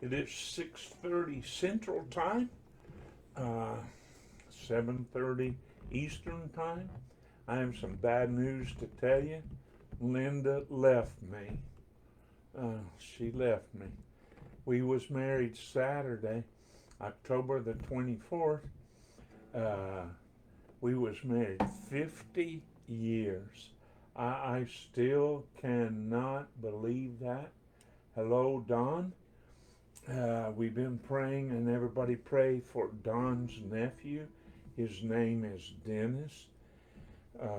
It is 6:30 Central Time, 7:30 Eastern Time. I have some bad news to tell you. Linda left me. She left me. We was married Saturday, October the 24th. We was married 50 years. I still cannot believe that. Hello, Don. We've been praying, and everybody pray for Don's nephew. His name is Dennis.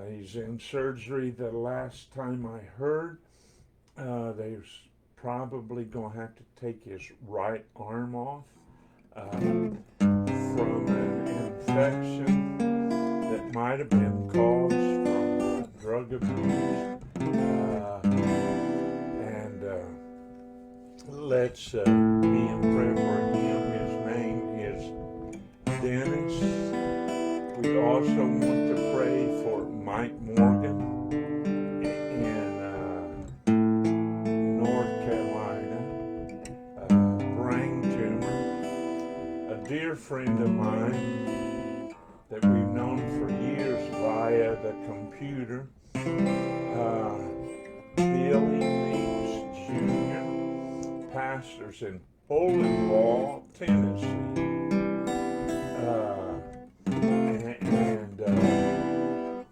He's in surgery. The last time I heard, they're probably going to have to take his right arm off from an infection that might have been caused from drug abuse. Let's be in prayer for him. His name is Dennis. We also want to pray for Mike Morgan in North Carolina, brain tumor. A dear friend of mine that we've known for years via the computer, Billy Meeks Jr., pastors in Bowling, Tennessee.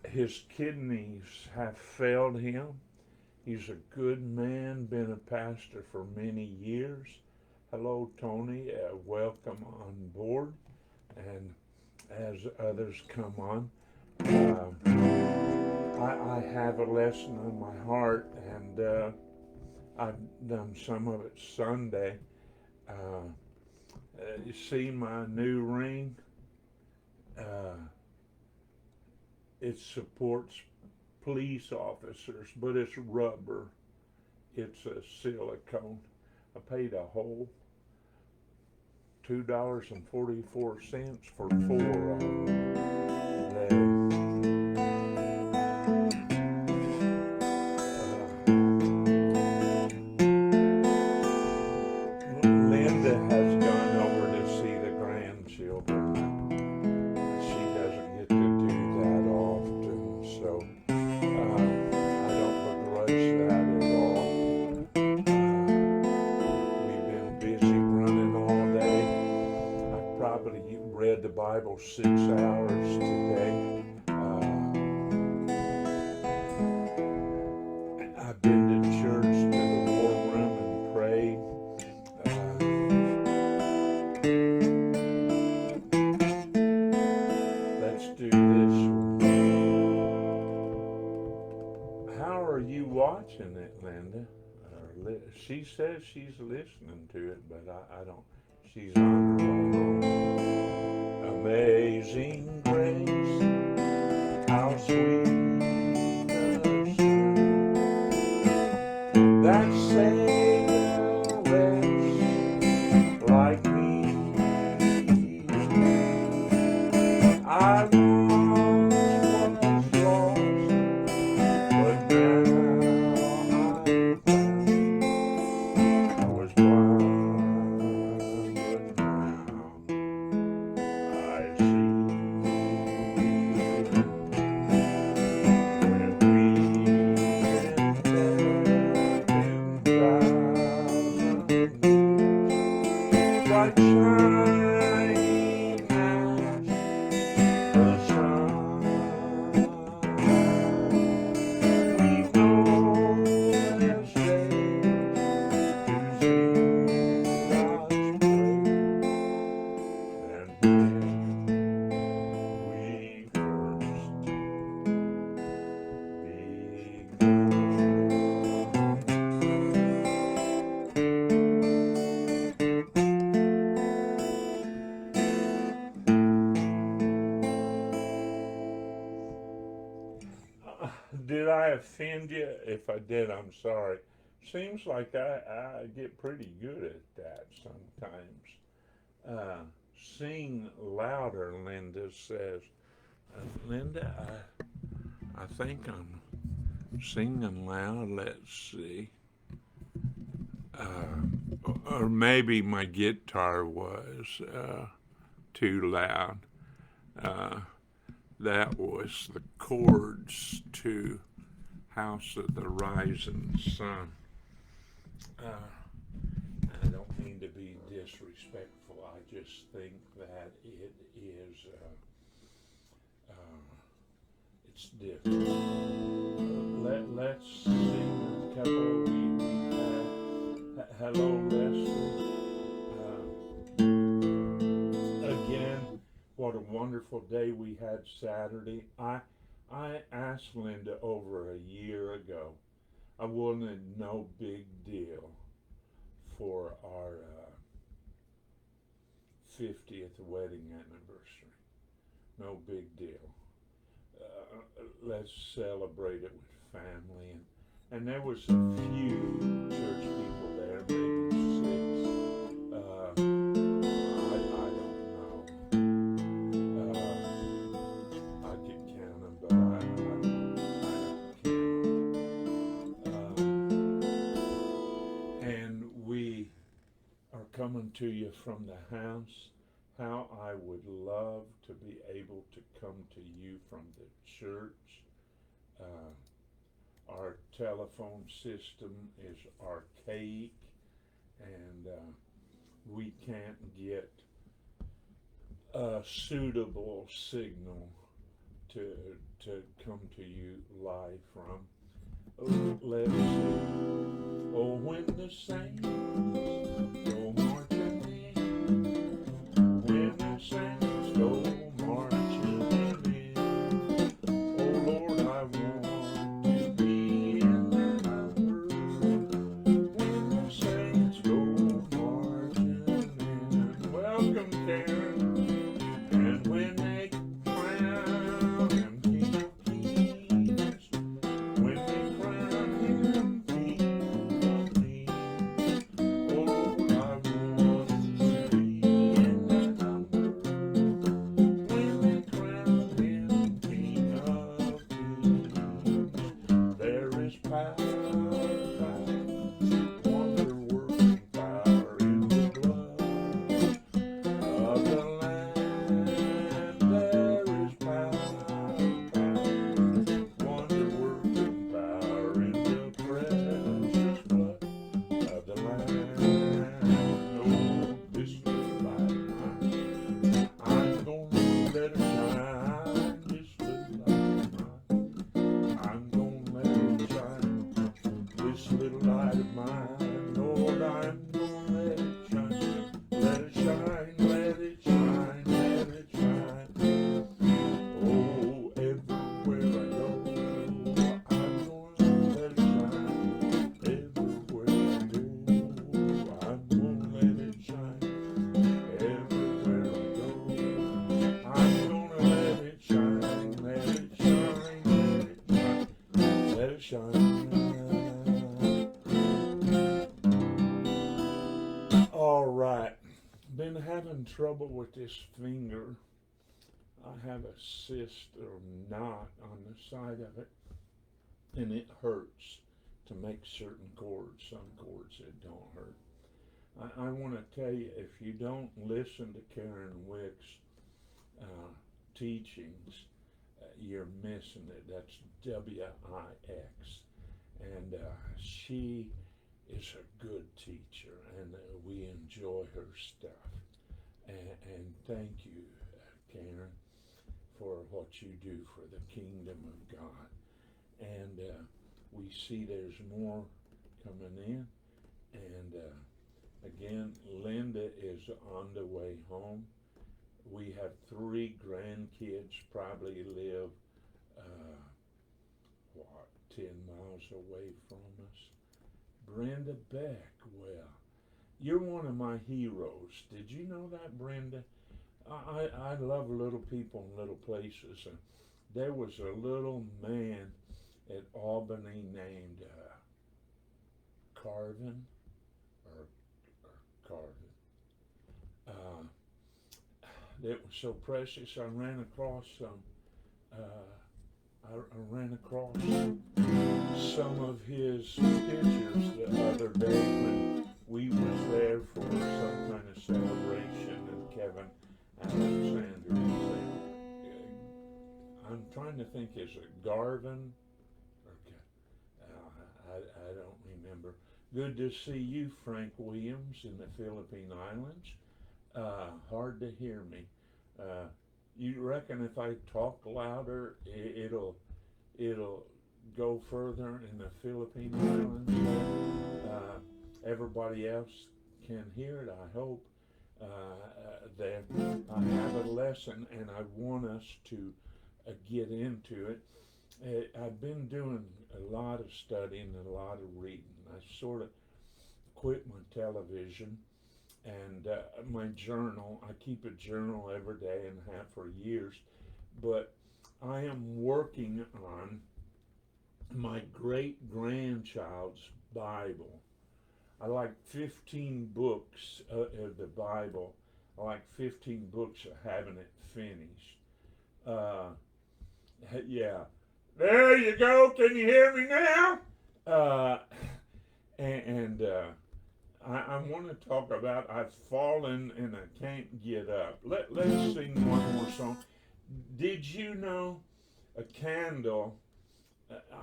His kidneys have failed him. He's a good man, been a pastor for many years. Hello, Tony. Welcome on board. And as others come on, I have a lesson on my heart, and I've done some of it Sunday. You see my new ring? It supports police officers, but it's rubber. It's a silicone. I paid a whole $2.44 for 4 of them. Linda has gone over to see the grandchildren. She doesn't get to do that often, so I don't begrudge that at all. We've been busy running all day. I probably read the Bible 6 hours today. I've been to church, to the war room, and prayed. Let's do this. How are you watching it, Linda? She says she's listening to it, but I don't. She's on her way home. Amazing grace, how sweet the sound that saved a wretch like me. I once was lost, but now I'm found. I was blind, but now I see. When we been dead in thousands, bright shining as the sun, we've no mistake to sing God's praise. And when we first Did I offend you? If I did, I'm sorry. Seems like I get pretty good at that sometimes. Sing louder, Linda says. Linda, I think I'm singing loud. Let's see. or maybe my guitar was too loud. Uh, that was the chords to House of the Rising Sun. I don't mean to be disrespectful. I just think that it is, it's different. Let's sing a couple. Hello, Lester. Again, what a wonderful day we had Saturday. I asked Linda over a year ago. I wanted no big deal for our 50th wedding anniversary. No big deal. Let's celebrate it with family. And there was a few church people there, maybe six. I don't know. I could count them, but I don't count them. And we are coming to you from the house. How I would love to be able to come to you from the church. Our telephone system is archaic, and we can't get a suitable signal to come to you live from. Oh, let's see. Oh, when the saints go marching in, when the saints go marching in, oh Lord, I want to be in their number. When the saints go marching in, welcome Karen, and when they crown him King of Kings, when they crown him King of Kings, oh Lord, I want to be in their number. When they crown him King of Kings, there is power, wonder working power in the blood of the Lamb. There is power, wonder working power in the precious blood of the Lamb. Oh, this little light of mine, I'm gonna let it shine. This little light of mine, I'm gonna let it shine. This little light of mine, Lord, I'm gonna let it shine. Let it shine, let it shine, let it shine. Oh, everywhere I go, I'm gonna let it shine. Everywhere I go, I'm gonna let it shine. Everywhere I go, I'm gonna let it shine, let it shine, let it shine, let it shine. All right, been having trouble with this finger. I have a cyst or knot on the side of it, and it hurts to make certain chords. Some chords it don't hurt. I want to tell you, if you don't listen to Karen Wick's teachings, you're missing it. That's WIX, and she is a good teacher, and we enjoy her stuff. And thank you, Karen, for what you do for the kingdom of God. And we see there's more coming in. And again, Linda is on the way home. We have 3 grandkids, probably live, 10 miles away from us. Brenda Beck, well, you're one of my heroes. Did you know that, Brenda? I love little people in little places. And there was a little man at Albany named Carvin, or Carvin. It was so precious. I ran across some of his pictures the other day we was there for some kind of celebration, and Kevin Alexander was there. I'm trying to think, is it Garvin? Okay. I don't remember. Good to see you, Frank Williams, in the Philippine Islands. Hard to hear me. You reckon if I talk louder, it'll go further in the Philippine Islands? Everybody else can hear it, I hope. That I have a lesson, and I want us to get into it. I've been doing a lot of studying and a lot of reading. I sort of quit my television and my journal. I keep a journal every day and have for years, but I am working on my great-grandchild's Bible. I like 15 books of the Bible. I like 15 books of having it finished. Yeah. There you go. Can you hear me now? I want to talk about I've fallen and I can't get up. Let's sing one more song. Did you know a candle?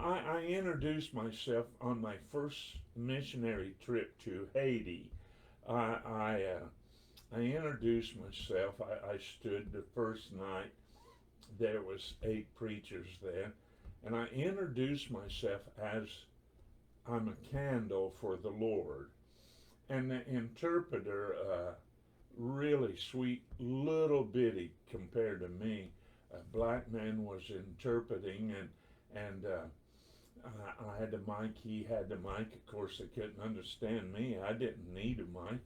I introduced myself on my first missionary trip to Haiti. I introduced myself. I stood the first night. There was 8 preachers there, and I introduced myself as I'm a candle for the Lord. And the interpreter, really sweet, little bitty compared to me, a black man was interpreting, and I had the mic, he had the mic. Of course, they couldn't understand me. I didn't need a mic.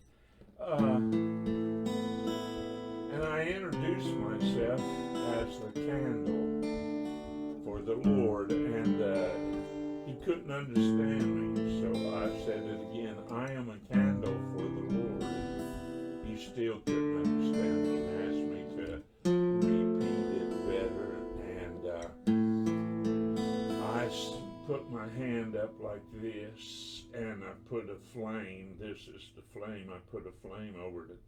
And I introduced myself as the candle for the Lord, and he couldn't understand me, so I said it again. I am a candle for the Lord. He still couldn't understand me and asked me to repeat it better, and I put my hand up like this, and I put a flame. This is the flame. I put a flame over the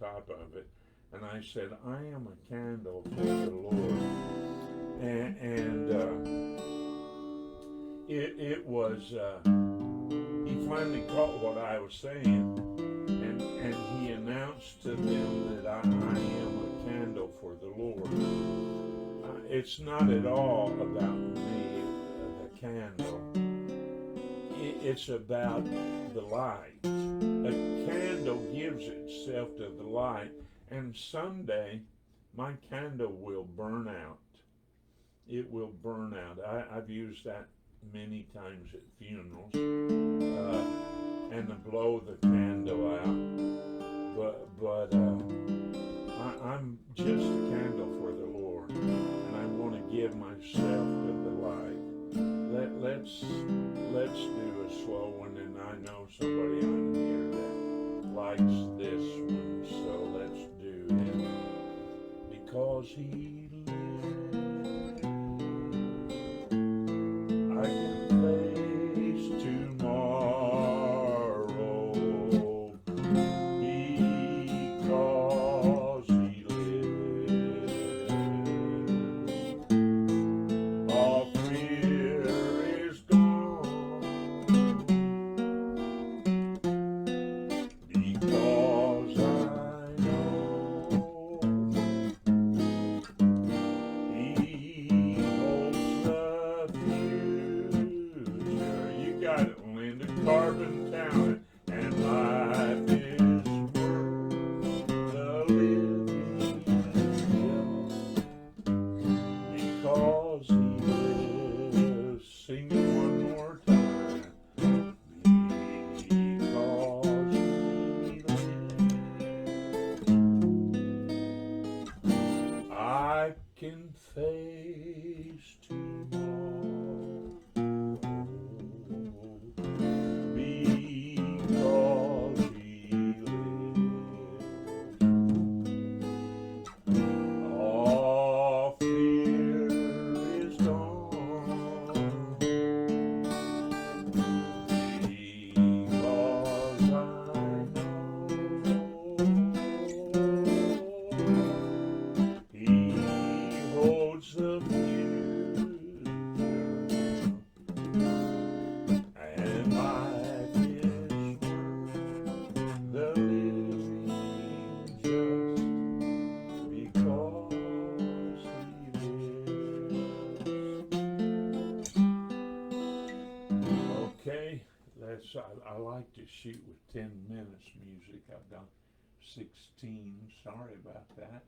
top of it. And I said, I am a candle for the Lord. It was, he finally caught what I was saying, and he announced to them that I am a candle for the Lord. It's not at all about me, the candle. It's about the light. A candle gives itself to the light. And someday, my candle will burn out. It will burn out. I've used that many times at funerals, and to blow the candle out. But I'm just a candle for the Lord, and I want to give myself to the light. Let's do a slow one, and I know somebody on here that likes this one, so let's do it. Because he lives, I can face tomorrow. Because he lives, all fear is gone. Because I know So I like to shoot with 10 minutes music. I've done 16. Sorry about that.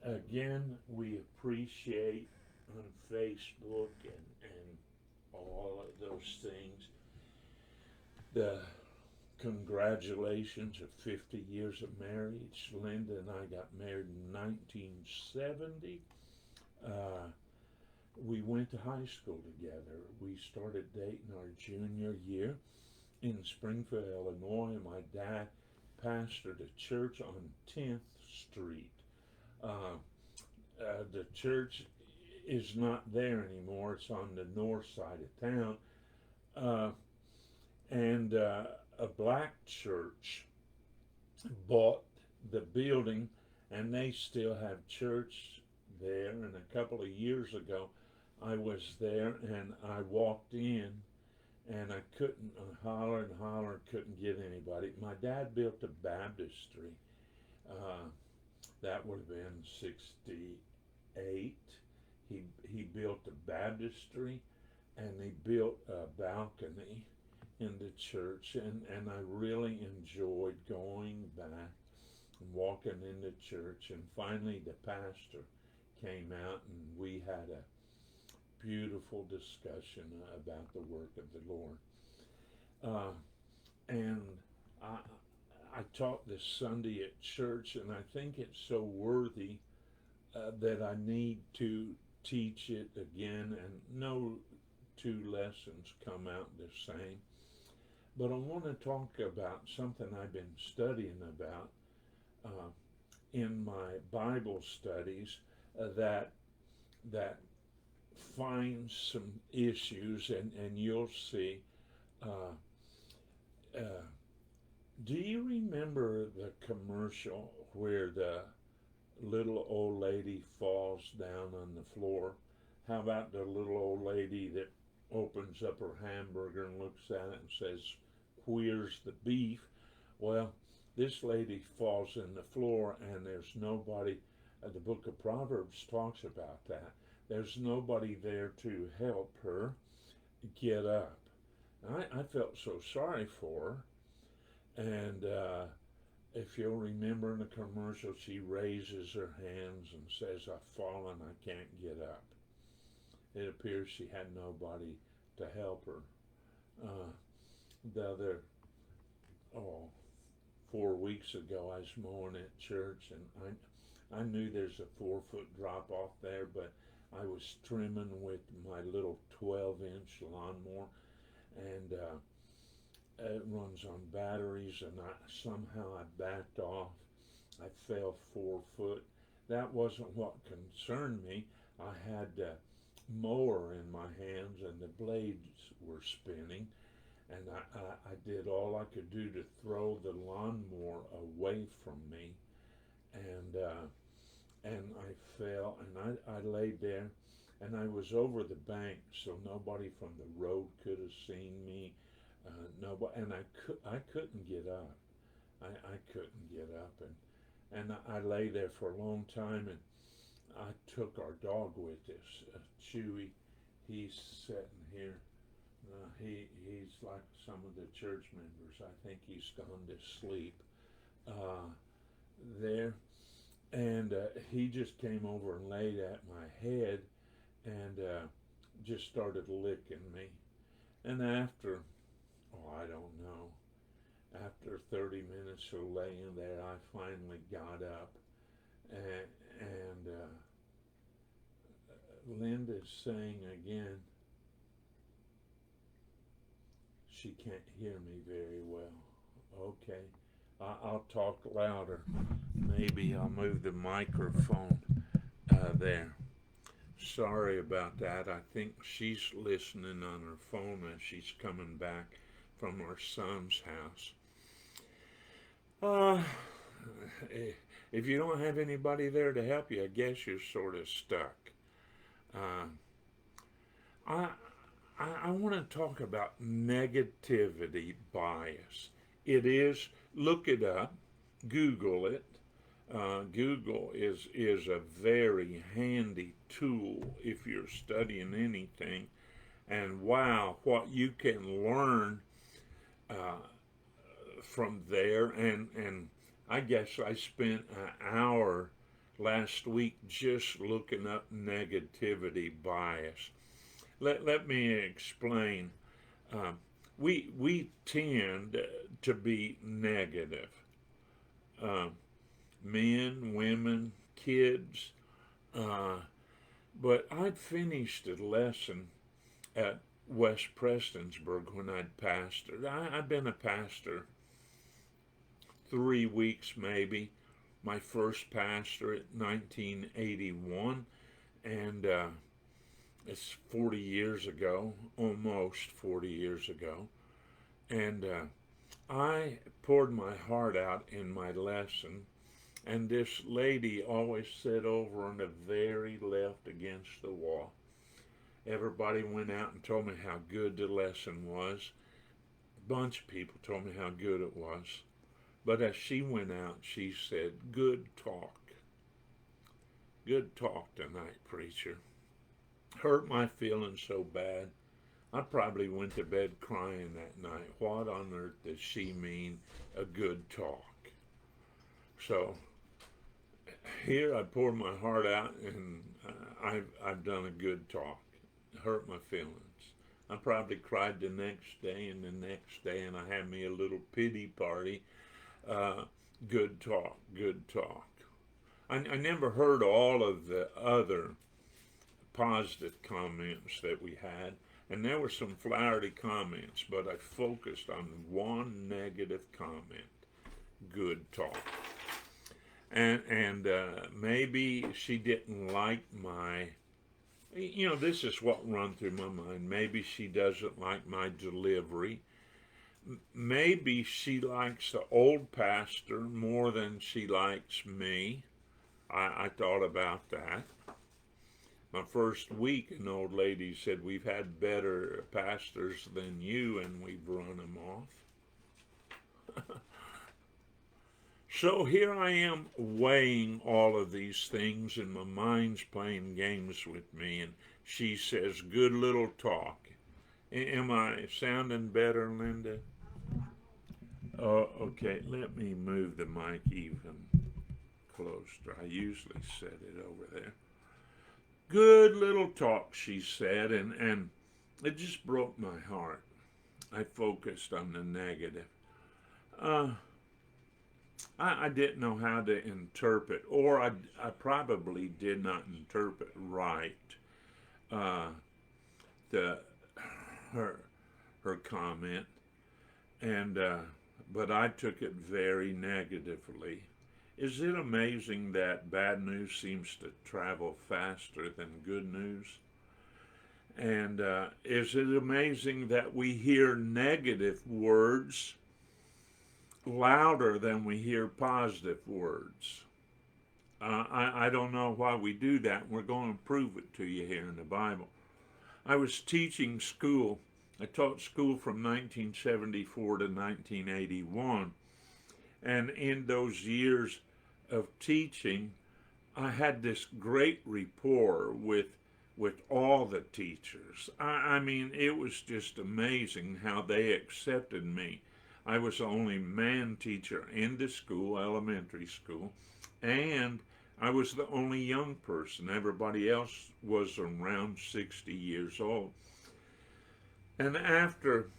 Again, we appreciate on Facebook and all of those things the congratulations of 50 years of marriage. Linda and I got married in 1970. We went to high school together. We started dating our junior year in Springfield, Illinois. My dad pastored a church on 10th Street. The church is not there anymore. It's on the north side of town. And a black church bought the building, and they still have church there. And a couple of years ago, I was there, and I walked in, and I couldn't holler and holler, couldn't get anybody. My dad built a baptistry. That would have been 68. He built a baptistry, and he built a balcony in the church, and I really enjoyed going back and walking in the church. And finally the pastor came out, and we had a beautiful discussion about the work of the Lord. And I taught this Sunday at church, and I think it's so worthy that I need to teach it again, and no two lessons come out the same. But I want to talk about something I've been studying about in my Bible studies that finds some issues, and you'll see. Do you remember the commercial where the little old lady falls down on the floor? How about the little old lady that opens up her hamburger and looks at it and says, "Where's the beef?" Well, this lady falls in the floor, and there's nobody. The book of Proverbs talks about that. There's nobody there to help her get up. I felt so sorry for her. And if you'll remember in the commercial, she raises her hands and says, "I've fallen, I can't get up." It appears she had nobody to help her. The other, 4 weeks ago, I was mowing at church, and I knew there's a 4-foot drop off there, but I was trimming with my little 12-inch lawnmower, and it runs on batteries, and somehow I backed off. I fell 4 foot. That wasn't what concerned me. I had the mower in my hands, and the blades were spinning, and I did all I could do to throw the lawnmower away from me, and I fell, and I laid there, and I was over the bank, so nobody from the road could have seen me. Nobody, and I couldn't get up. I couldn't get up, and I lay there for a long time, and I took our dog with us, Chewy. He's sitting here. He's like some of the church members. I think he's gone to sleep there. And he just came over and laid at my head and just started licking me. And after, I don't know, after 30 minutes of laying there, I finally got up. And Linda's saying again, she can't hear me very well. Okay, I'll talk louder. Maybe I'll move the microphone there. Sorry about that. I think she's listening on her phone as she's coming back from our son's house. If you don't have anybody there to help you, I guess you're sort of stuck. I want to talk about negativity bias. It is, look it up, Google it. Google is a very handy tool if you're studying anything and wow, what you can learn uh, from there. And I guess I spent an hour last week just looking up negativity bias. Let me explain. Um, we tend to be negative. Um, Men, women, kids. Uh, but I'd finished a lesson at West Prestonsburg when I'd pastored. I'd been a pastor 3 weeks maybe. My first pastor at 1981, and it's 40 years ago, almost 40 years ago. And I poured my heart out in my lesson, and this lady always sat over on the very left against the wall. Everybody went out and told me how good the lesson was. A bunch of people told me how good it was. But as she went out, she said, "Good talk. Good talk tonight, preacher." Hurt my feelings so bad. I probably went to bed crying that night. What on earth does she mean, a good talk? So here I poured my heart out, and I've done a good talk. Hurt my feelings. I probably cried the next day and the next day, and I had me a little pity party. Uh, Good talk, good talk. I never heard all of the other positive comments that we had, and there were some flowery comments, but I focused on one negative comment: good talk. And maybe she didn't like my, this is what run through my mind. Maybe she doesn't like my delivery. Maybe she likes the old pastor more than she likes me. I thought about that. My first week, an old lady said, "We've had better pastors than you, and we've run them off." So here I am weighing all of these things, and my mind's playing games with me. And she says, "Good little talk." Am I sounding better, Linda? Oh, okay. Let me move the mic even closer. I usually set it over there. Good little talk, she said, and it just broke my heart. I focused on the negative. Uh, I didn't know how to interpret, or I probably did not interpret right uh, the her her comment, and but I took it very negatively. Is it amazing that bad news seems to travel faster than good news? And is it amazing that we hear negative words louder than we hear positive words? I don't know why we do that. We're going to prove it to you here in the Bible. I was teaching school. I taught school from 1974 to 1981. And in those years of teaching, I had this great rapport with all the teachers. I mean, it was just amazing how they accepted me. I was the only man teacher in the school, elementary school, and I was the only young person. Everybody else was around 60 years old. And after,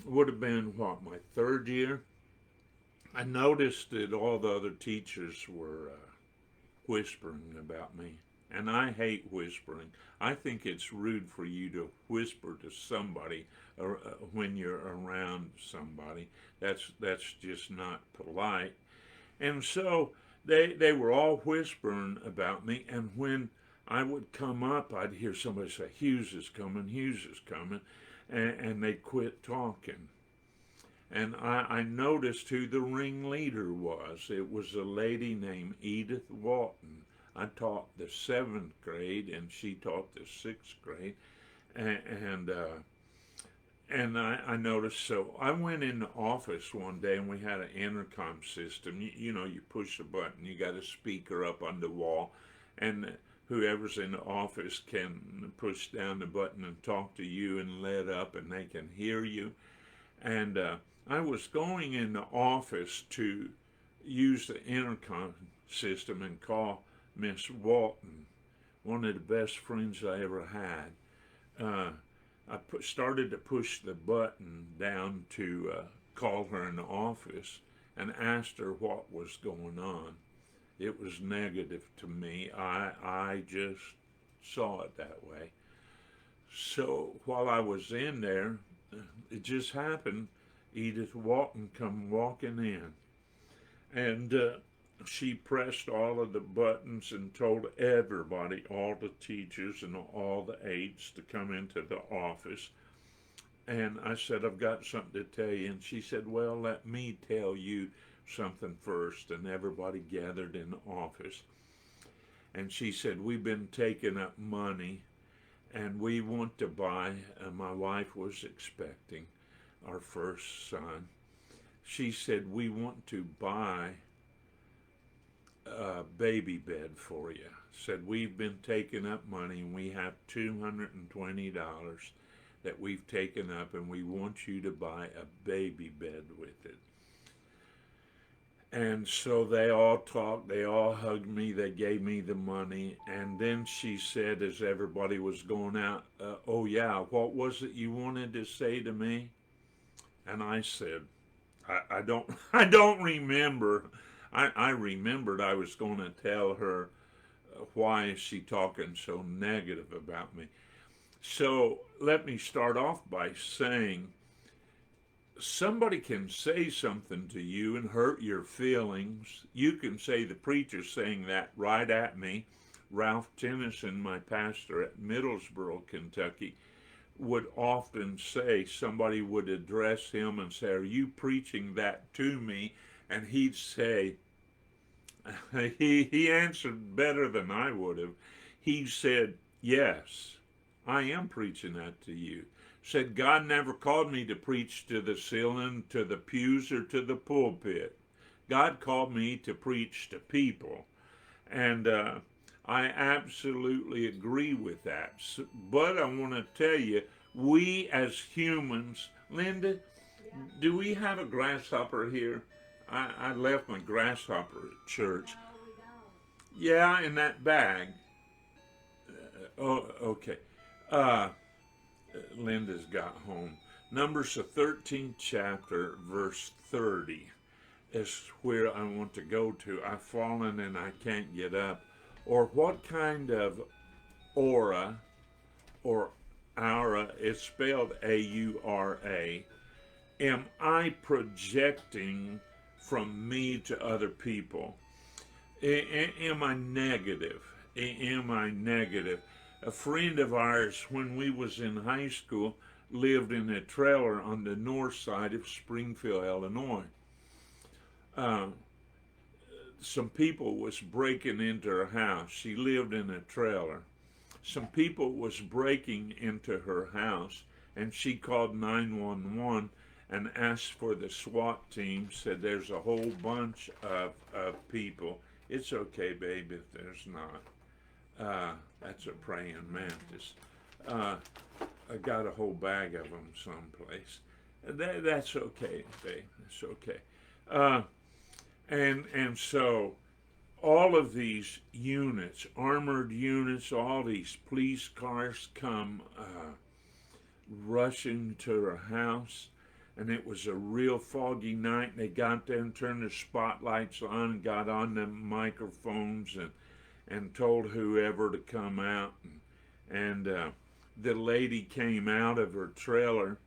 would have been what, my third year, I noticed that all the other teachers were whispering about me. And I hate whispering. I think it's rude for you to whisper to somebody when you're around somebody. That's just not polite. And so they were all whispering about me. And when I would come up, I'd hear somebody say, "Hughes is coming, Hughes is coming," and they'd quit talking. And I noticed who the ringleader was. It was a lady named Edith Walton. I taught the 7th grade, and she taught the 6th grade. And I noticed, so I went in the office one day, and we had an intercom system. You know, you push a button, you got a speaker up on the wall, and whoever's in the office can push down the button and talk to you and let up, and they can hear you. And I was going in the office to use the intercom system and call Miss Walton, one of the best friends I ever had. I started to push the button down to call her in the office and asked her what was going on. It was negative to me. I just saw it that way. So while I was in there, it just happened. Edith Walton come walking in, and she pressed all of the buttons and told everybody, all the teachers and all the aides, to come into the office. And I said, I've got something to tell you. And she said, well, let me tell you something first. And everybody gathered in the office. And she said, we've been taking up money, and we want to buy, my wife was expecting our first son. She said, we want to buy a baby bed for you. Said, we've been taking up money, and we have $220 that we've taken up, and we want you to buy a baby bed with it. And so they all talked, they all hugged me, they gave me the money, and then she said, as everybody was going out, oh yeah, what was it you wanted to say to me? And I said, I don't remember. I remembered I was going to tell her, why is she talking so negative about me? So let me start off by saying, somebody can say something to you and hurt your feelings. You can say, the preacher's saying that right at me. Ralph Tennyson, my pastor at Middlesboro, Kentucky, would often say, somebody would address him and say, are you preaching that to me? And he'd say, he answered better than I would have. He said, yes, I am preaching that to you. Said, God never called me to preach to the ceiling, to the pews, or to the pulpit. God called me to preach to people. And I absolutely agree with that. But I want to tell you, we as humans, Linda, do we have a grasshopper here? I left my grasshopper at church. Yeah, in that bag. Oh, okay. Linda's got home. Numbers, the 13th chapter, verse 30 is where I want to go to. I've fallen and I can't get up. Or what kind of aura, or aura, it's spelled A-U-R-A, am I projecting from me to other people? Am I negative? Am I negative? A friend of ours, when we was in high school, lived in a trailer on the north side of Springfield, Illinois. Some people was breaking into her house. She lived in a trailer. Some people was breaking into her house, and she called 911 and asked for the SWAT team, said there's a whole bunch of people. It's okay, babe, if there's not. That's a praying mantis. I got a whole bag of them someplace. That's okay, babe. It's okay. And so all of these units, armored units, all these police cars come rushing to her house. And it was a real foggy night. They got there and turned the spotlights on and got on the microphones and told whoever to come out. And the lady came out of her trailer.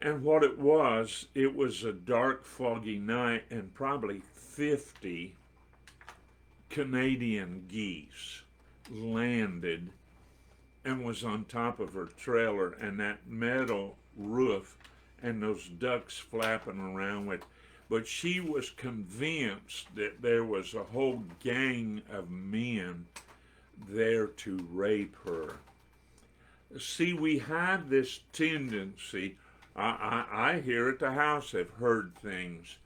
And what it was a dark, foggy night, and probably 50 Canadian geese landed and was on top of her trailer, and that metal roof and those ducks flapping around with. But she was convinced that there was a whole gang of men there to rape her. See, we have this tendency. I here at the house have heard things.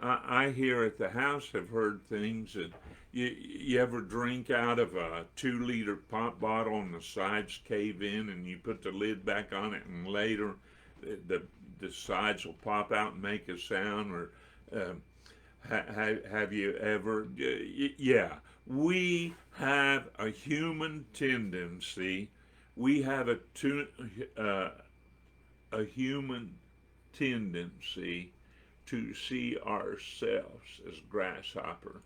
I here at the house have heard things, and You ever drink out of a 2-liter pop bottle and the sides cave in and you put the lid back on it and later the sides will pop out and make a sound? Or have you ever? Yeah, we have a human tendency. We have a human tendency to see ourselves as grasshopper.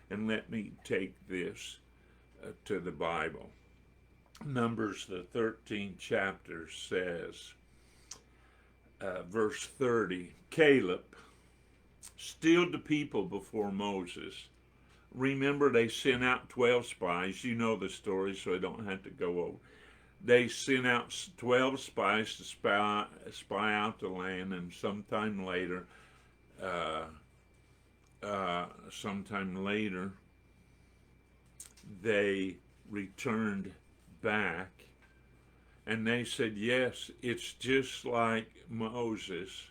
And let me take this to the Bible. Numbers, the 13th chapter says, verse 30, Caleb stilled the people before Moses. Remember, they sent out 12 spies. You know the story, so I don't have to go over. They sent out 12 spies to spy out the land, and sometime later, they returned back, and they said, yes, it's just like Moses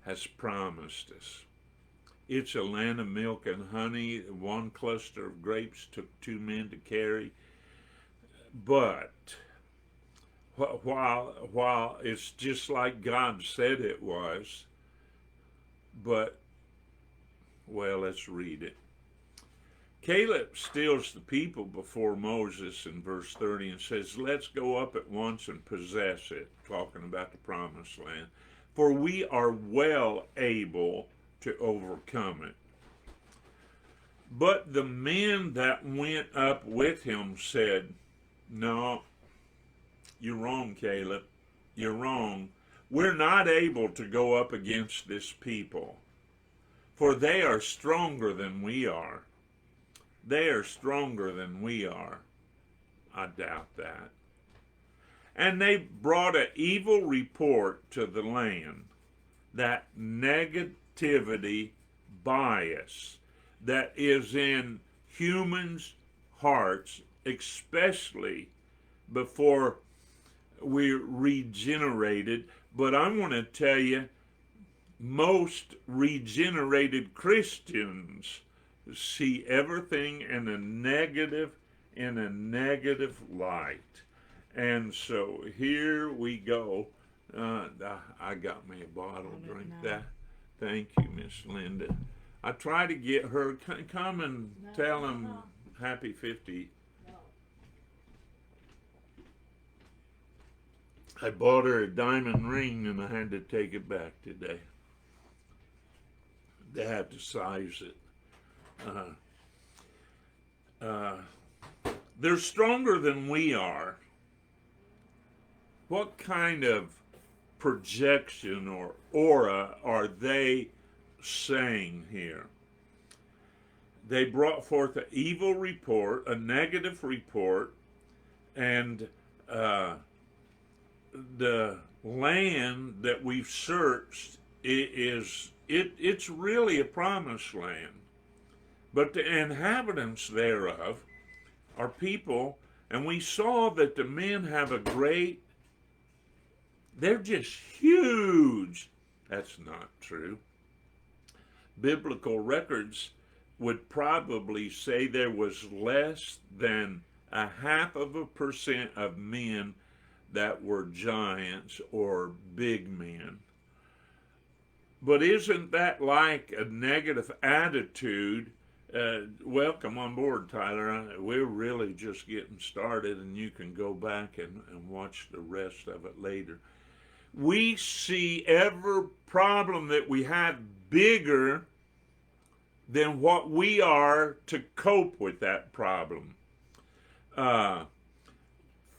has promised us. It's a land of milk and honey. One cluster of grapes took 2 men to carry. But while it's just like God said it was, but, well, let's read it. Caleb stills the people before Moses in verse 30 and says, let's go up at once and possess it, talking about the promised land, for we are well able to overcome it. But the men that went up with him said, no, you're wrong, Caleb. You're wrong. We're not able to go up against this people, for they are stronger than we are. They are stronger than we are. I doubt that. And they brought an evil report to the land, that negativity bias that is in humans' hearts, especially before we're regenerated. But I want to tell you, most regenerated Christians see everything in a negative light. And so here we go. I got me a bottle. Drink that. Thank you, Miss Linda. I try to get her, come and tell him happy 50. I bought her a diamond ring and I had to take it back today. They had to size it. They're stronger than we are. What kind of projection or aura are they saying here? They brought forth an evil report, a negative report, and the land that we've searched it's really a promised land. But the inhabitants thereof are people, and we saw that the men have they're just huge. That's not true. Biblical records would probably say there was less than 0.5% of men that were giants or big men. But isn't that like a negative attitude? Welcome on board, Tyler. We're really just getting started, and you can go back and watch the rest of it later. We see every problem that we have bigger than what we are to cope with that problem.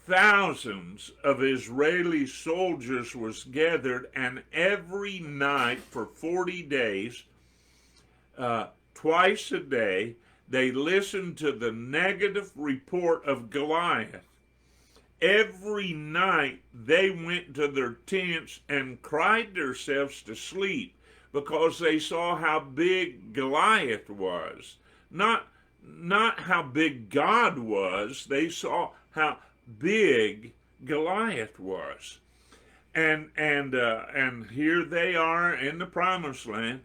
Thousands of Israeli soldiers was gathered, and every night for 40 days, twice a day, they listened to the negative report of Goliath. Every night they went to their tents and cried themselves to sleep because they saw how big Goliath was. Not how big God was. They saw how big Goliath was. And here they are in the promised land.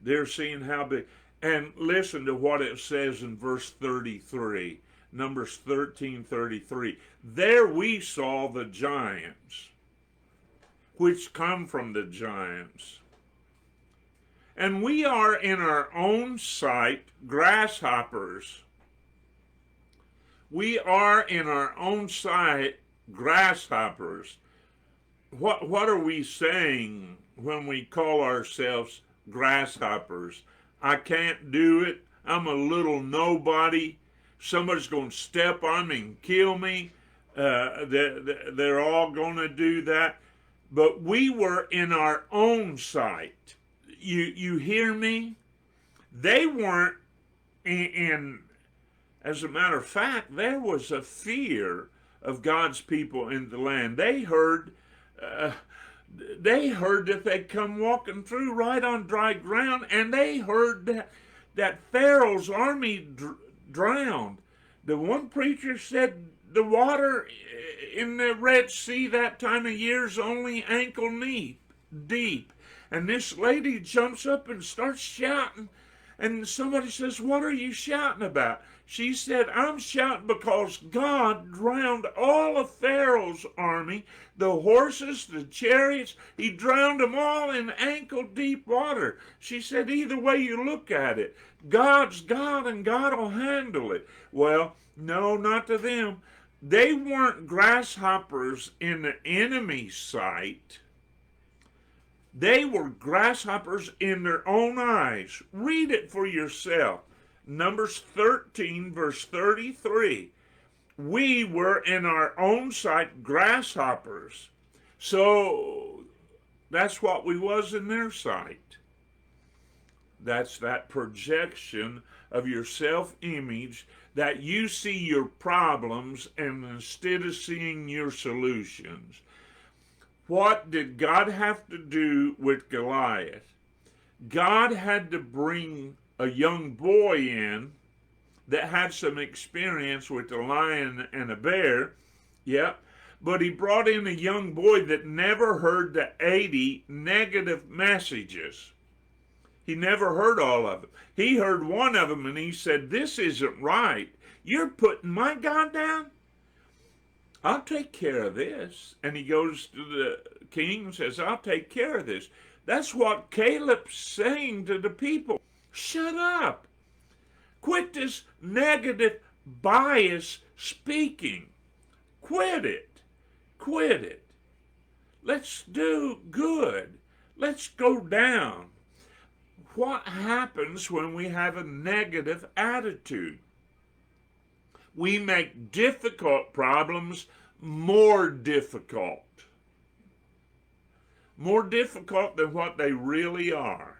They're seeing how big. And listen to what it says in verse 33, Numbers 13:33. There we saw the giants, which come from the giants. And we are in our own sight grasshoppers. We are in our own sight grasshoppers. What are we saying when we call ourselves grasshoppers? I can't do it. I'm a little nobody. Somebody's going to step on me and kill me. They're all going to do that. But we were in our own sight. You hear me? They weren't in. As a matter of fact, there was a fear of God's people in the land. They heard that they'd come walking through right on dry ground, and they heard that Pharaoh's army drowned. The one preacher said the water in the Red Sea that time of year is only ankle deep. And this lady jumps up and starts shouting, and somebody says, "What are you shouting about?" She said, "I'm shouting because God drowned all of Pharaoh's army, the horses, the chariots. He drowned them all in ankle deep water." She said, either way you look at it, God's God and God will handle it. Well, no, not to them. They weren't grasshoppers in the enemy's sight. They were grasshoppers in their own eyes. Read it for yourself. Numbers 13, verse 33. We were in our own sight grasshoppers. So that's what we was in their sight. That's that projection of your self-image, that you see your problems and instead of seeing your solutions. What did God have to do with Goliath? God had to bring a young boy in that had some experience with a lion and a bear. Yep. But he brought in a young boy that never heard the 80 negative messages. He never heard all of them. He heard one of them and he said, "This isn't right. You're putting my God down? I'll take care of this." And he goes to the king and says, "I'll take care of this." That's what Caleb's saying to the people. Shut up. Quit this negative bias speaking. Quit it. Quit it. Let's do good. Let's go down. What happens when we have a negative attitude? We make difficult problems more difficult. More difficult than what they really are.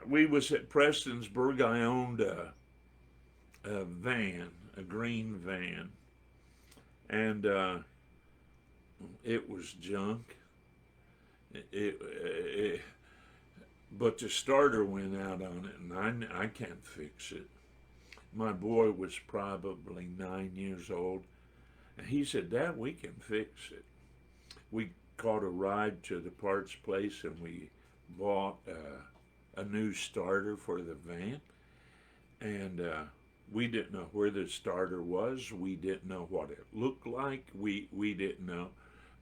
We was at Prestonsburg. I owned a van, a green van, and it was junk. But the starter went out on it, and I can't fix it. My boy was probably 9 years old, and he said, "Dad, we can fix it." We caught a ride to the parts place, and we bought a new starter for the van, and we didn't know where the starter was. We didn't know what it looked like. We didn't know,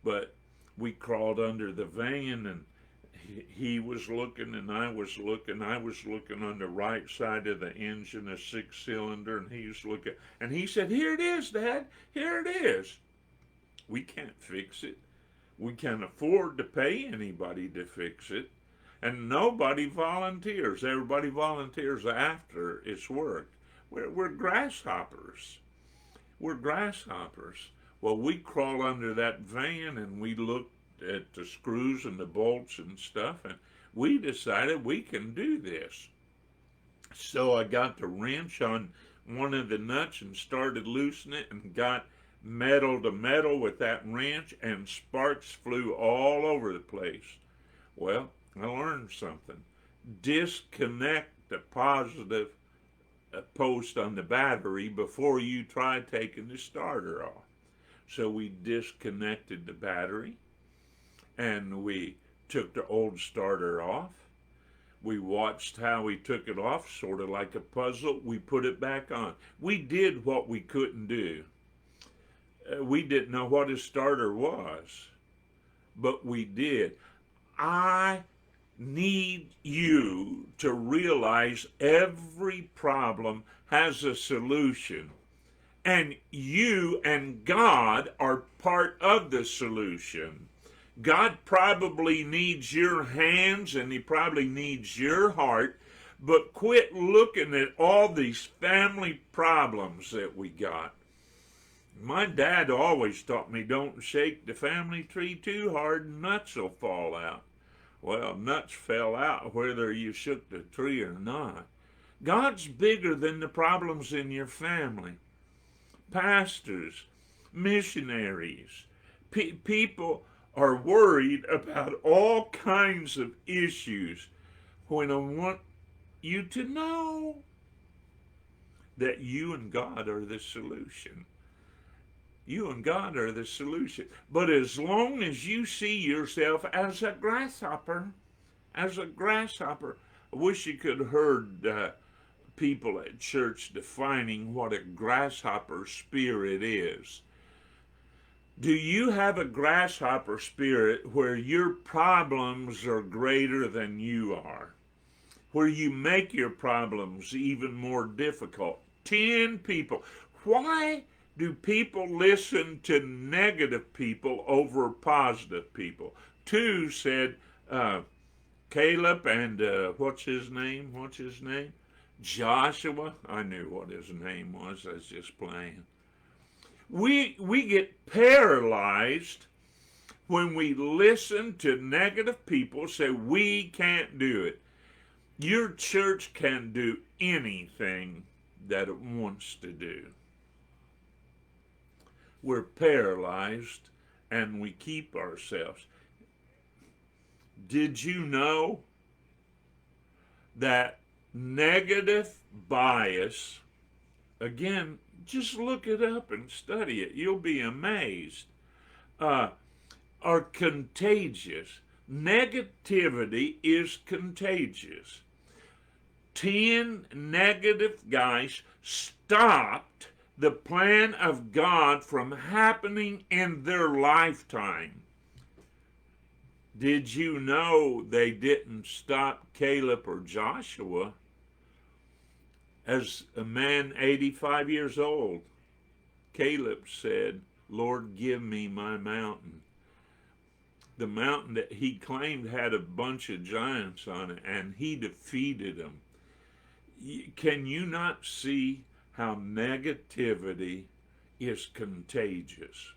but we crawled under the van, and he was looking and I was looking. I was looking on the right side of the engine, a 6-cylinder, and he was looking. And he said, "Here it is, Dad. Here it is." We can't fix it. We can't afford to pay anybody to fix it. And nobody volunteers. Everybody volunteers after it's worked. We're grasshoppers. We're grasshoppers. Well, we crawl under that van and we looked at the screws and the bolts and stuff, and we decided we can do this. So I got the wrench on one of the nuts and started loosening it and got metal to metal with that wrench, and sparks flew all over the place. Well, I learned something. Disconnect the positive post on the battery before you try taking the starter off. So we disconnected the battery, and we took the old starter off. We watched how we took it off, sort of like a puzzle. We put it back on. We did what we couldn't do. We didn't know what a starter was, but we did. I need you to realize every problem has a solution, and you and God are part of the solution. God probably needs your hands and he probably needs your heart, but quit looking at all these family problems that we got. My dad always taught me, don't shake the family tree too hard, nuts will fall out. Well, nuts fell out whether you shook the tree or not. God's bigger than the problems in your family. Pastors, missionaries, people are worried about all kinds of issues, when I want you to know that you and God are the solution. You and God are the solution. But as long as you see yourself as a grasshopper, I wish you could have heard people at church defining what a grasshopper spirit is. Do you have a grasshopper spirit where your problems are greater than you are? Where you make your problems even more difficult? 10 people. Why do people listen to negative people over positive people? 2 said, Caleb and what's his name? Joshua. I knew what his name was. I was just playing. We get paralyzed when we listen to negative people say we can't do it. Your church can do anything that it wants to do. We're paralyzed and we keep ourselves. Did you know that negative bias, again, just look it up and study it. You'll be amazed. Are contagious. Negativity is contagious. 10 negative guys stopped the plan of God from happening in their lifetime. Did you know they didn't stop Caleb or Joshua? As a man 85 years old, Caleb said, Lord, give me my mountain. The mountain that he claimed had a bunch of giants on it, and he defeated them. Can you not see how negativity is contagious?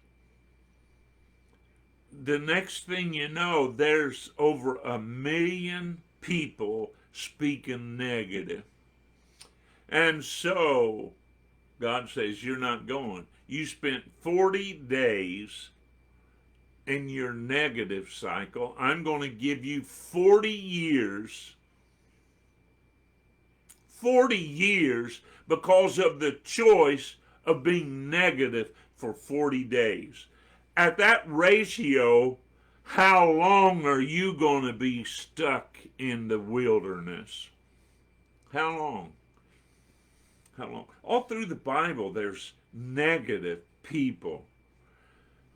The next thing you know, there's over 1 million people speaking negative. And so God says, you're not going. You spent 40 days in your negative cycle. I'm going to give you 40 years. 40 years because of the choice of being negative for 40 days. At that ratio, how long are you going to be stuck in the wilderness? How long? How long? All through the Bible, there's negative people.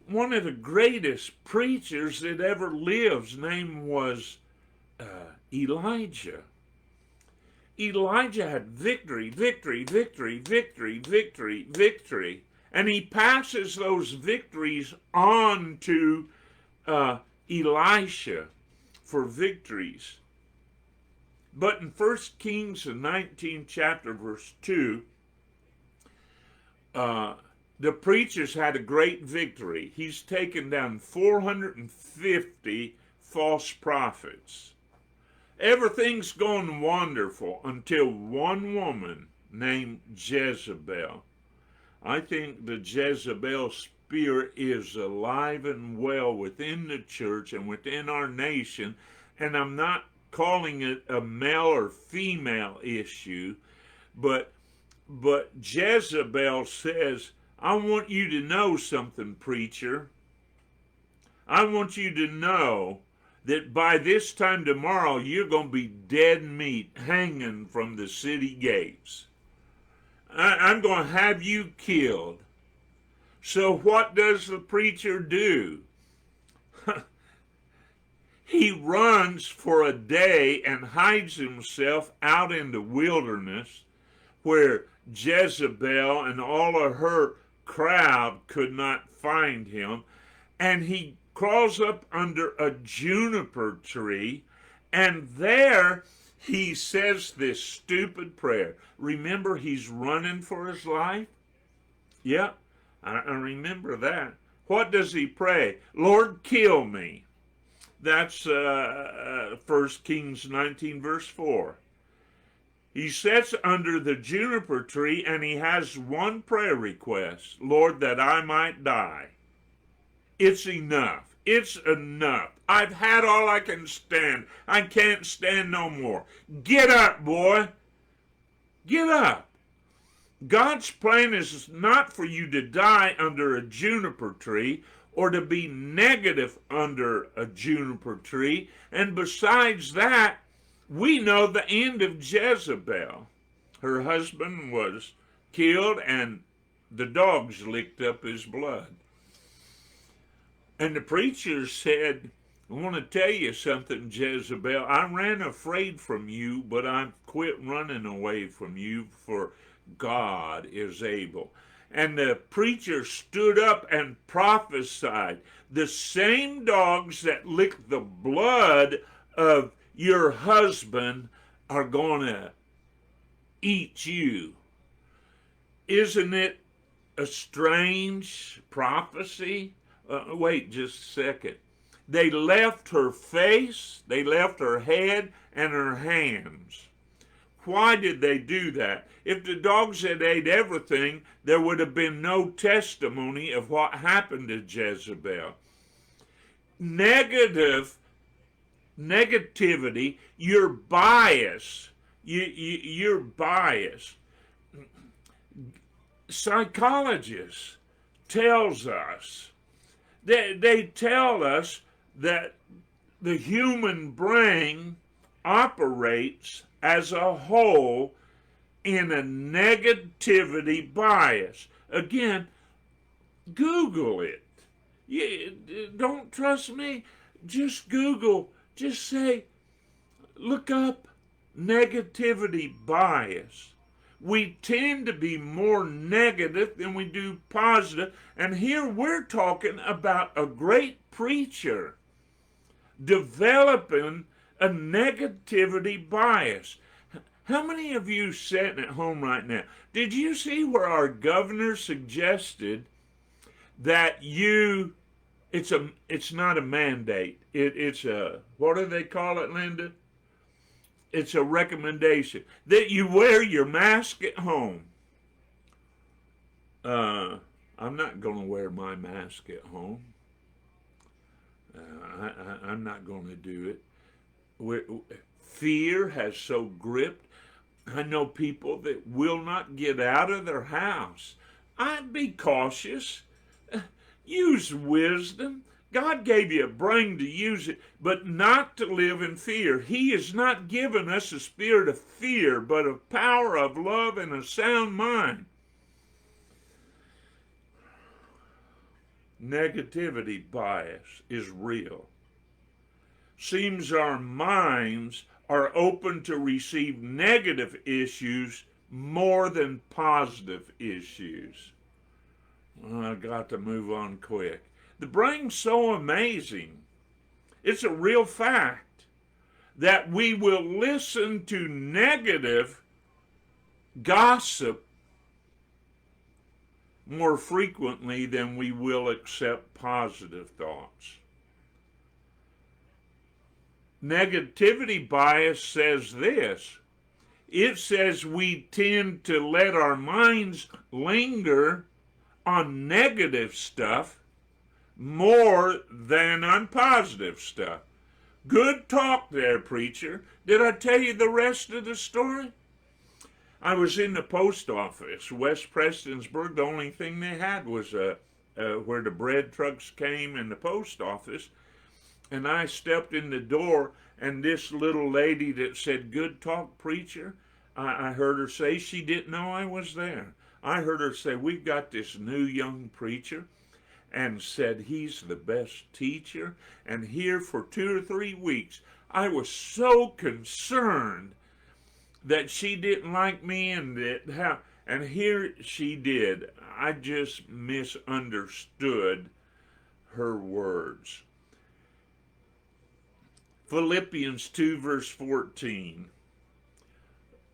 One of the greatest preachers that ever lived, his name was Elijah. Elijah had victory, victory, victory, victory, victory, victory. And he passes those victories on to Elisha for victories. But in 1 Kings, the 19th chapter, verse 2, the preachers had a great victory. He's taken down 450 false prophets. Everything's going wonderful until one woman named Jezebel. I think the Jezebel spirit is alive and well within the church and within our nation, and I'm not calling it a male or female issue, but Jezebel says, I want you to know something, preacher. I want you to know that by this time tomorrow you're going to be dead meat hanging from the city gates. I'm going to have you killed. So what does the preacher do? He runs for a day and hides himself out in the wilderness where Jezebel and all of her crowd could not find him. And he crawls up under a juniper tree, and there he says this stupid prayer. Remember, he's running for his life? Yeah, I remember that. What does he pray? Lord, kill me. That's 1 Kings 19, verse 4. He sits under the juniper tree and he has one prayer request. Lord, that I might die. It's enough. It's enough. I've had all I can stand. I can't stand no more. Get up, boy. Get up. God's plan is not for you to die under a juniper tree or to be negative under a juniper tree. And besides that, we know the end of Jezebel. Her husband was killed and the dogs licked up his blood. And the preacher said, I want to tell you something, Jezebel. I ran afraid from you, but I've quit running away from you, for God is able. And the preacher stood up and prophesied, the same dogs that licked the blood of your husband are going to eat you. Isn't it a strange prophecy? Wait just a second. They left her face, they left her head, and her hands. Why did they do that? If the dogs had ate everything, there would have been no testimony of what happened to Jezebel. Negativity, your bias, your bias. Psychologists tells us, they tell us that the human brain operates as a whole in a negativity bias. Again, Google it. You don't trust me? Just Google, just say, look up negativity bias. We tend to be more negative than we do positive. And here we're talking about a great preacher developing a negativity bias. How many of you sitting at home right now, did you see where our governor suggested that it's not a mandate, it's a, what do they call it, Linda? It's a recommendation that you wear your mask at home. I'm not going to wear my mask at home. I'm not going to do it. Fear has so gripped. I know people that will not get out of their house. I'd be cautious. Use wisdom. God gave you a brain to use it, but not to live in fear. He has not given us a spirit of fear, but of power, of love, and a sound mind. Negativity bias is real. Seems our minds are open to receive negative issues more than positive issues. Well, I got to move on quick. The brain's so amazing. It's a real fact that we will listen to negative gossip more frequently than we will accept positive thoughts. Negativity bias says this. It says we tend to let our minds linger on negative stuff more than on positive stuff. Good talk there, preacher. Did I tell you the rest of the story? I was in the post office, West Prestonsburg. The only thing they had was where the bread trucks came in the post office. And I stepped in the door, and this little lady that said, "Good talk, preacher," I heard her say, she didn't know I was there. I heard her say, "We've got this new young preacher," and said, "He's the best teacher." And here for 2 or 3 weeks, I was so concerned that she didn't like me and that how, and here she did. I just misunderstood her words. Philippians 2 verse 14.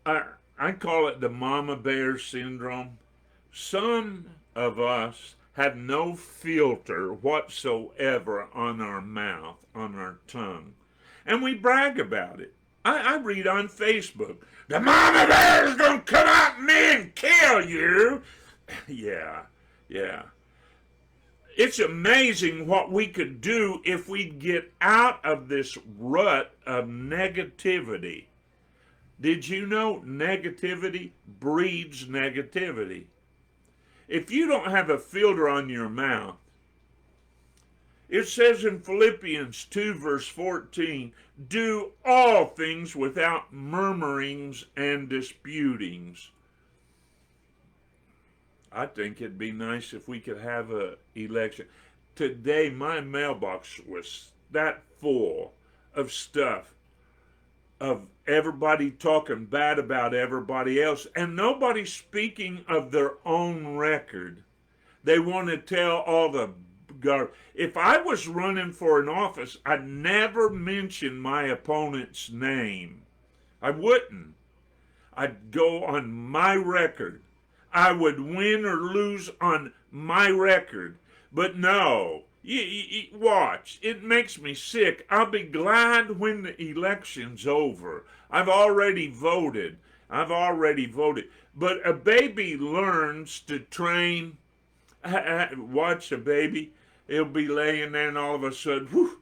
I call it the mama bear syndrome. Some of us have no filter whatsoever on our mouth, on our tongue. And we brag about it. I read on Facebook, "The mama bear's gonna come out in me and kill you." Yeah, yeah. It's amazing what we could do if we get out of this rut of negativity. Did you know negativity breeds negativity? If you don't have a filter on your mouth, it says in Philippians 2 verse 14, "Do all things without murmurings and disputings." I think it'd be nice if we could have an election. Today, my mailbox was that full of stuff, of everybody talking bad about everybody else, and nobody speaking of their own record. They want to tell all the if I was running for an office, I'd never mention my opponent's name. I wouldn't. I'd go on my record. I would win or lose on my record. But no, watch. It makes me sick. I'll be glad when the election's over. I've already voted. But a baby learns to train. Watch a baby. It'll be laying there and all of a sudden, whew,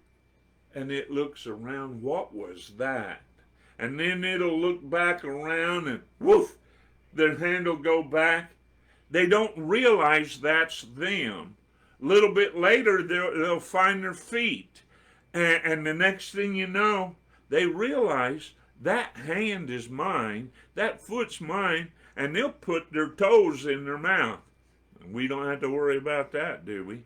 and it looks around. What was that? And then it'll look back around and woof, their hand will go back. They don't realize that's them. A little bit later, they'll find their feet. And the next thing you know, they realize that hand is mine, that foot's mine, and they'll put their toes in their mouth. We don't have to worry about that, do we?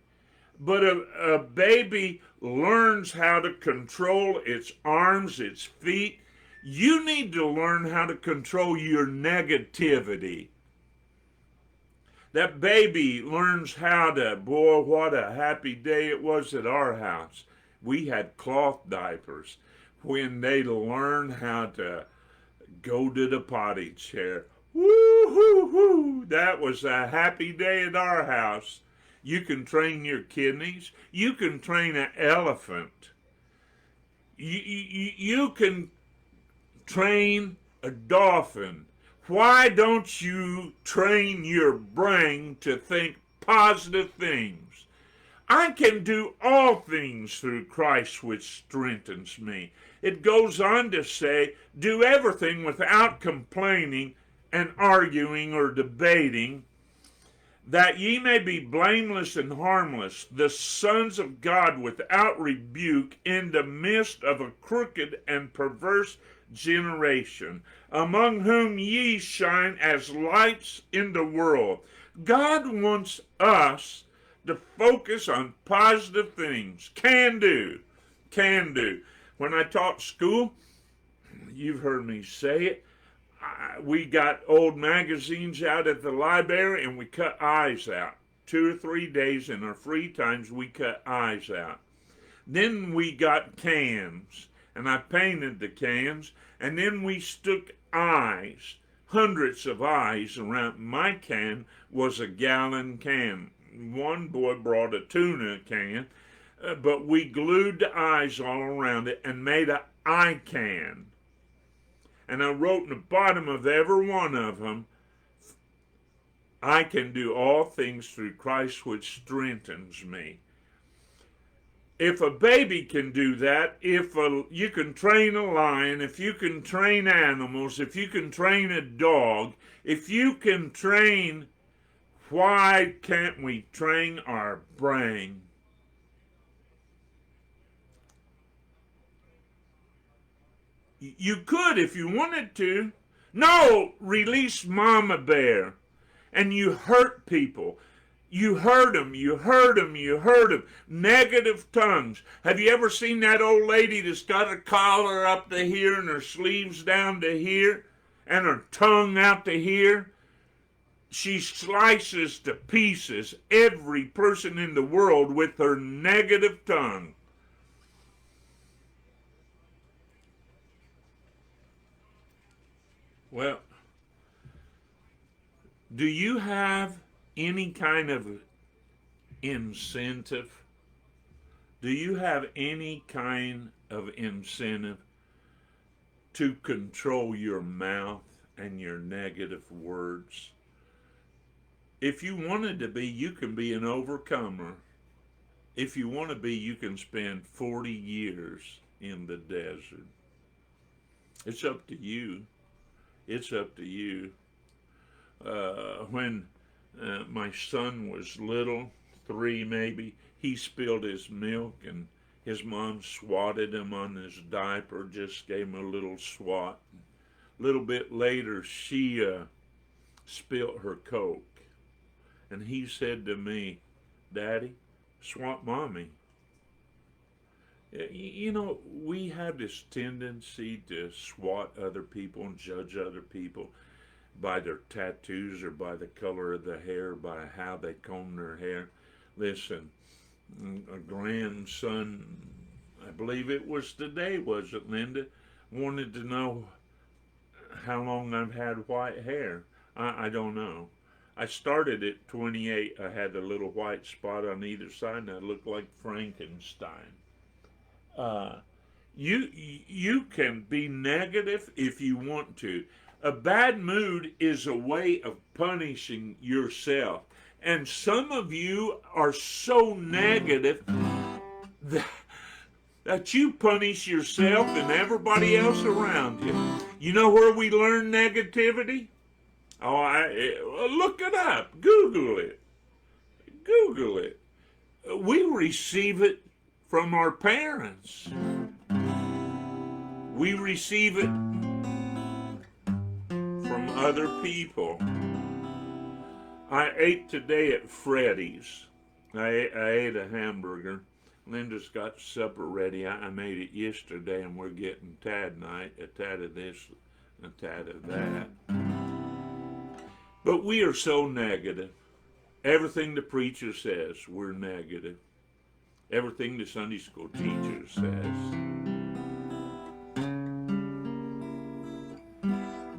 But a baby learns how to control its arms, its feet. You need to learn how to control your negativity. That baby learns how to, boy, what a happy day it was at our house. We had cloth diapers when they learn how to go to the potty chair. Woo hoo hoo! That was a happy day at our house. You can train your kidneys. You can train an elephant. You can train a dolphin. Why don't you train your brain to think positive things? I can do all things through Christ which strengthens me. It goes on to say, do everything without complaining and arguing or debating, that ye may be blameless and harmless, the sons of God without rebuke, in the midst of a crooked and perverse generation, among whom ye shine as lights in the world. God wants us to focus on positive things. Can do. When I taught school, you've heard me say it, we got old magazines out at the library and we cut eyes out. 2 or 3 days in our free times, we cut eyes out. Then we got cans, and I painted the cans, and then we stuck eyes, hundreds of eyes around. My can was a gallon can. One boy brought a tuna can, but we glued the eyes all around it and made an eye can. And I wrote in the bottom of every one of them, I can do all things through Christ which strengthens me. If a baby can do that, you can train a lion, if you can train animals, if you can train a dog, if you can train, why can't we train our brain? You could if you wanted to. No, release Mama Bear. And you hurt people. You hurt them, you hurt them, you hurt them. Negative tongues. Have you ever seen that old lady that's got her collar up to here and her sleeves down to here and her tongue out to here? She slices to pieces every person in the world with her negative tongue. Well, do you have any kind of incentive? Do you have any kind of incentive to control your mouth and your negative words? If you wanted to be, you can be an overcomer. If you want to be, you can spend 40 years in the desert. It's up to you. It's up to you. When my son was little, 3 maybe, he spilled his milk and his mom swatted him on his diaper, just gave him a little swat. A little bit later, she spilled her Coke. And he said to me, "Daddy, swat Mommy." You know, we have this tendency to swat other people and judge other people by their tattoos or by the color of the hair, by how they comb their hair. Listen, a grandson, I believe it was today, was it, Linda, wanted to know how long I've had white hair. I don't know. I started at 28. I had a little white spot on either side, and I looked like Frankenstein. You can be negative if you want to. A bad mood is a way of punishing yourself. And some of you are so negative that you punish yourself and everybody else around you. You know where we learn negativity? Look it up. Google it. Google it. We receive it from our parents. We receive it from other people. I ate today at Freddy's. I ate a hamburger. Linda's got supper ready. I made it yesterday, and we're getting tad night, a tad of this, a tad of that. But we are so negative. Everything the preacher says, we're negative. Everything the Sunday school teacher says.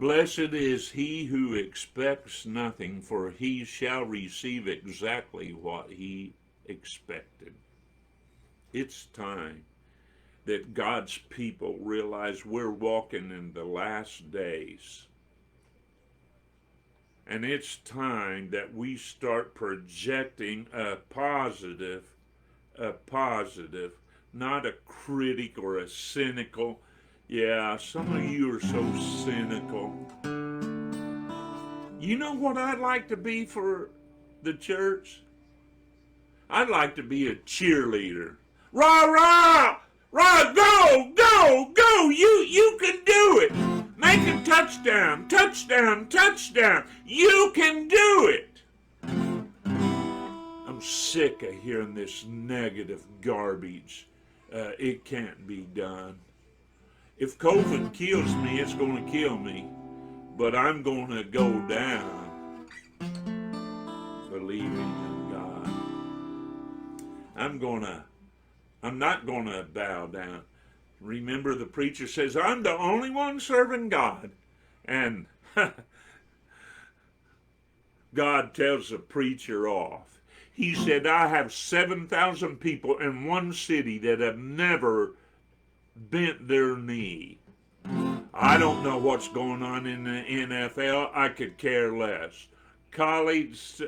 Blessed is he who expects nothing, for he shall receive exactly what he expected. It's time that God's people realize we're walking in the last days. And it's time that we start projecting a positive, not a critic or a cynical. Yeah, some of you are so cynical. You know what I'd like to be for the church? I'd like to be a cheerleader. Rah, rah! Rah, go, go, go! You can do it! Make a touchdown, touchdown, touchdown! You can do it! I'm sick of hearing this negative garbage. It can't be done. If COVID kills me, it's going to kill me. But I'm going to go down believing in God. I'm not going to bow down. Remember, the preacher says, I'm the only one serving God. And God tells the preacher off. He said, I have 7,000 people in one city that have never bent their knee. I don't know what's going on in the NFL. I could care less. Colleagues,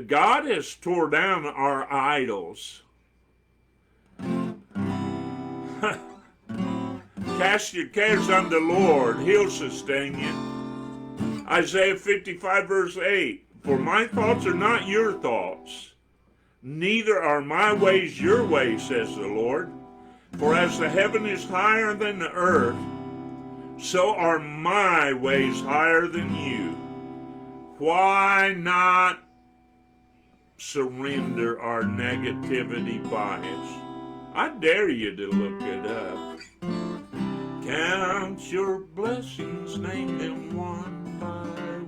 God has tore down our idols. Cast your cares on the Lord. He'll sustain you. Isaiah 55 verse 8. For my thoughts are not your thoughts, neither are my ways your ways, says the Lord. For as the heaven is higher than the earth, So are my ways higher than you. Why not surrender our negativity bias? I dare you to look it up. Count your blessings, name them one by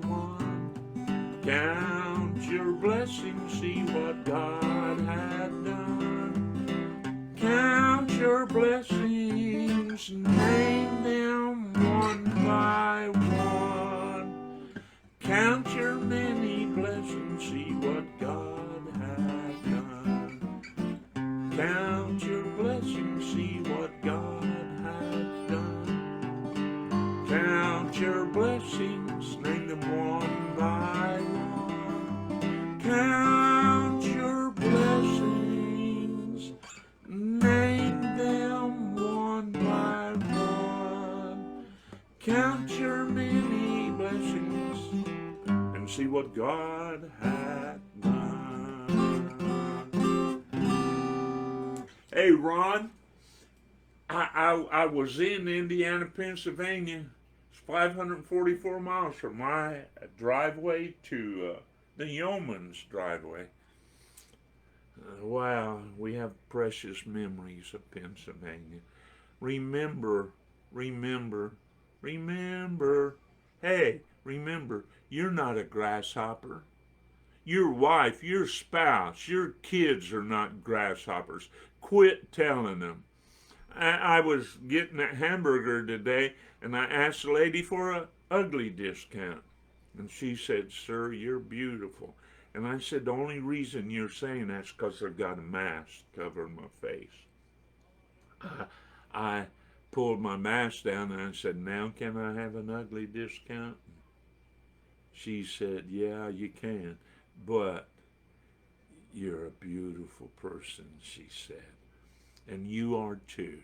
one. Count your blessings, see what God had done. Count your blessings, name them one by one. Count your many blessings, see what God had done. Count your blessings, see what God had done. Count your blessings, name them one by one. Count your blessings, name them one by one. Count your many blessings and see what God had done. Hey, Ron, I was in Indiana, Pennsylvania. It's 544 miles from my driveway to the yeoman's driveway. Wow, we have precious memories of Pennsylvania. Remember, remember, remember. Hey, remember, you're not a grasshopper. Your wife, your spouse, your kids are not grasshoppers. Quit telling them. I was getting a hamburger today, and I asked the lady for an ugly discount. And she said, "Sir, you're beautiful." And I said, "The only reason you're saying that's because I've got a mask covering my face." I pulled my mask down and I said, "Now can I have an ugly discount?" She said, "Yeah, you can, but you're a beautiful person," she said. And you are too.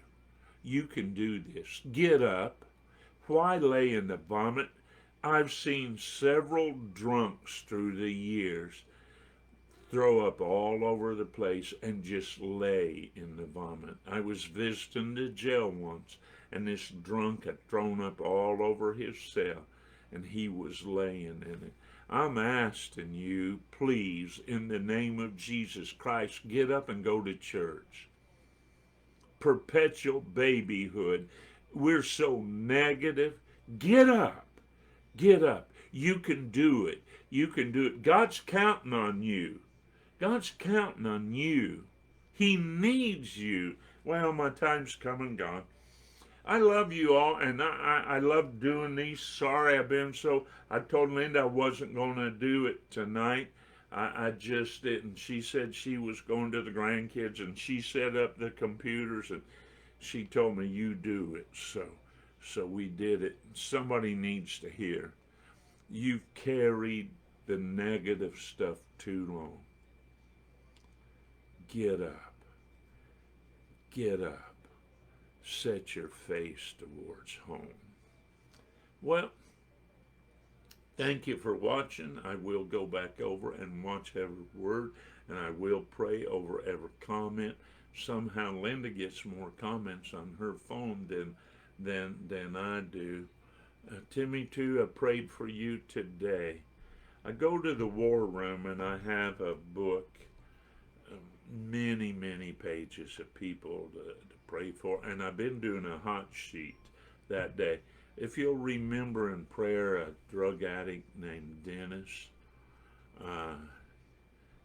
You can do this. Get up. Why lay in the vomit? I've seen several drunks through the years throw up all over the place and just lay in the vomit. I was visiting the jail once, and this drunk had thrown up all over his cell, and he was laying in it. I'm asking you, please, in the name of Jesus Christ, get up and go to church. Perpetual babyhood. We're so negative. Get up. Get up. You can do it. You can do it. God's counting on you. God's counting on you. He needs you. Well, my time's come and gone. I love you all, and I love doing these. Sorry I told Linda I wasn't going to do it tonight. I just didn't. She said she was going to the grandkids, and she set up the computers, and she told me, you do it. So we did it. Somebody needs to hear. You've carried the negative stuff too long. Get up. Get up. Set your face towards home. Well, thank you for watching. I will go back over and watch every word, and I will pray over every comment. Somehow Linda gets more comments on her phone than I do. Timmy, too, I prayed for you today. I go to the war room, and I have a book, many pages of people to pray for, and I've been doing a hot sheet that day. If you'll remember in prayer, a drug addict named Dennis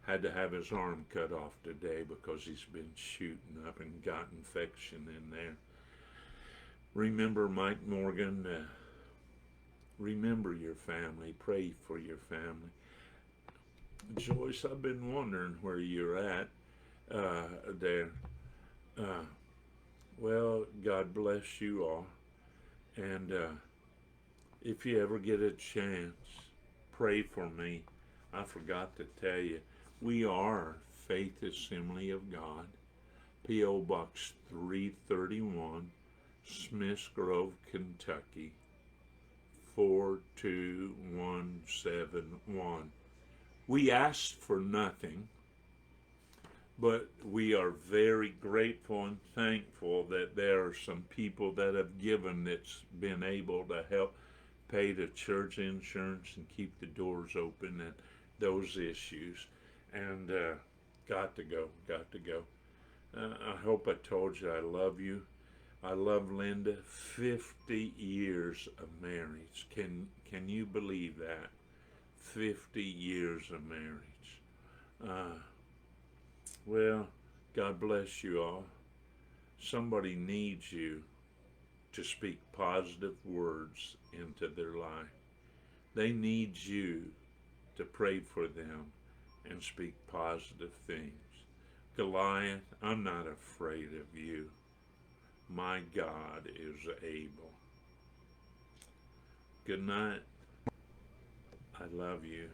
had to have his arm cut off today because he's been shooting up and got infection in there. Remember Mike Morgan. Remember your family. Pray for your family. Joyce, I've been wondering where you're at there. Well, God bless you all. And if you ever get a chance, pray for me. I forgot to tell you, we are Faith Assembly of God, P.O. Box 331, Smiths Grove, Kentucky, 42171. We asked for nothing. But we are very grateful and thankful that there are some people that have given that's been able to help pay the church insurance and keep the doors open and those issues. And got to go, got to go. I hope I told you I love you. I love Linda. 50 years of marriage. Can you believe that? 50 years of marriage. Well, God bless you all. Somebody needs you to speak positive words into their life. They need you to pray for them and speak positive things. Goliath, I'm not afraid of you. My God is able. Good night. I love you.